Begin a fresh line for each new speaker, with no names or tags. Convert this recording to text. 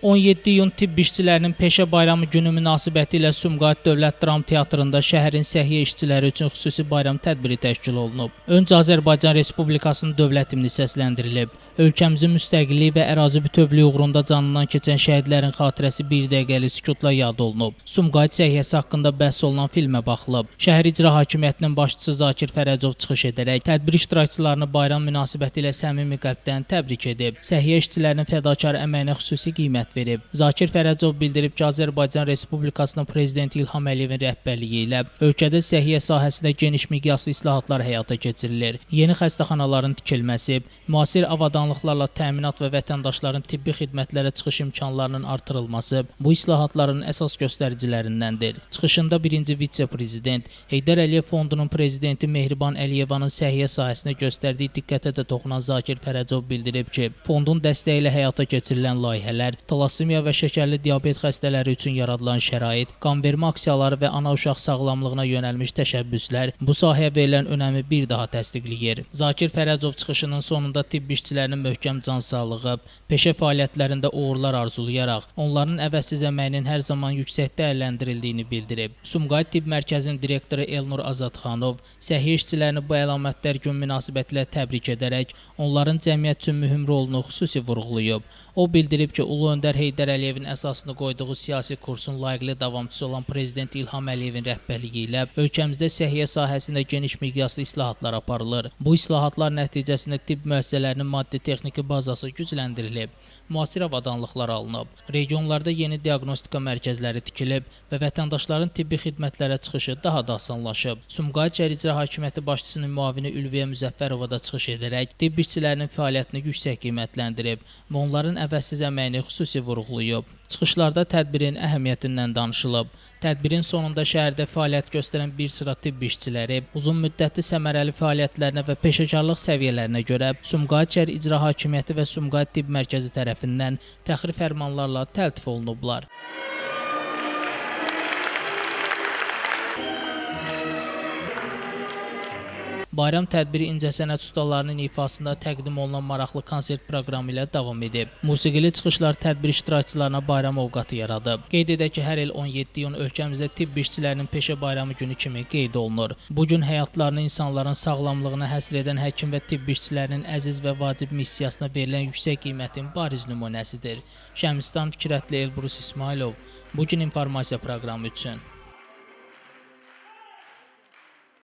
17 iyun tibb işçilərinin peşə bayramı günü münasibətilə Sumqayıt Dövlət Dram Teatrında şəhərin səhiyyə işçiləri üçün xüsusi bayram tədbiri təşkil olunub. Öncə Azərbaycan Respublikasının dövlət himni səsləndirilib. Ölkəmizin müstəqilliyi və ərazi bütövlüyü uğrunda canından keçən şəhidlərin xatirəsi bir dəqiqəlik sükutla yad olunub. Sumqayıt səhiyyəsi haqqında bəhs olunan filmə baxılıb. Şəhər İcra Hakimiyyətinin başçısı Zakir Fərəcov çıxış edərək tədbir iştirakçılarını bayram münasibətilə səmimi qəlbdən təbrik edib. Səhiyyə işçilərinin fədakar əməyinə xüsusi qiymət verib. Zakir Fərəcov bildirib ki, Azərbaycan Respublikasının Prezidenti İlham Əliyevin rəhbərliyi ilə ölkədə səhiyyə sahəsində geniş miqyaslı islahatlar həyata keçirilir. Yeni xəstəxanaların tikilməsi, müasir avadanlıqlarla təminat və vətəndaşların tibbi xidmətlərə çıxış imkanlarının artırılması bu islahatların əsas göstəricilərindəndir. Çıxışında birinci vitse-prezident Heydər Əliyev Fondunun prezidenti Mehriban Əliyevanın səhiyyə sahəsinə göstərdiyi diqqətə də toxunan Zakir Fərəcov bildirib ki, fondun dəstəyi ilə həyata keçirilən layihələr, talassemiya və şəkərli diabet xəstələri üçün yaradılan şərait, qanvermə aksiyaları və ana uşaq sağlamlığına yönəlmiş təşəbbüslər bu sahəyə verilən önəmi bir daha təsdiqləyir. Zakir Fərəcov çıxışının sonunda tibb işçilərinin möhkəm can sağlığı, peşə fəaliyyətlərində uğurlar arzulayaraq, onların əvəzsiz əməyinin hər zaman yüksək dəyərləndirildiyini bildirib. Sumqayıt Tibb Mərkəzinin direktoru Elnur Azadxanov səhiyyə işçilərini bu əlamətlər gün münasibətilə təbrik edərək, onların cəmiyyət üçün mühüm rolunu xüsusi vurğulayıb. O bildirib ki, Ulu Öndər Heydər Əliyevin əsasını qoyduğu siyasi kursun layiqli davamçısı olan Prezident İlham Əliyevin rəhbərliyi ilə ölkəmizdə səhiyyə sahəsində geniş miqyaslı islahatlar aparılır. Bu islahatlar nəticəsində tibb müəssisələrinin maddi-texniki bazası gücləndirilib, müasir avadanlıqlar alınıb, regionlarda yeni diaqnostika mərkəzləri tikilib və vətəndaşların tibbi xidmətlərə çıxışı daha da asanlaşıb. Sumqayıt şəhər İcra Hakimiyyəti başçısının müavini Ülviyə Müzəffərova da çıxış edərək tibb işçilərinin fəaliyyətini yüksək qiymətləndirib və onların əvəzsiz əməyini xüsusi vurğulayıb. Çıxışlarda tədbirin əhəmiyyətindən danışılıb. Tədbirin sonunda şəhərdə fəaliyyət göstərən bir sıra tibb işçiləri uzun müddətli səmərəli fəaliyyətlərinə və peşəkarlıq səviyyələrinə görə Sumqayıt şəhər İcra Hakimiyyəti və Sumqayıt Tibb Mərkəzi tərəfindən fəxri fərmanlarla təltif olunublar. Bayram tədbiri incəsənət ustalarının ifasında təqdim olunan maraqlı konsert proqramı ilə davam edib. Musiqili çıxışlar tədbir iştirakçılarına bayram ovqatı yaradıb. Qeyd edək ki, hər il 17 iyun ölkəmizdə tibb işçilərinin peşə bayramı günü kimi qeyd olunur. Bu gün həyatlarını insanların sağlamlığına həsr edən həkim və tibb işçilərinin əziz və vacib missiyasına verilən yüksək qiymətin bariz nümunəsidir. Şəmsistan Fikrətli Elbrus İsmailov, bugün informasiya proqramı üçün.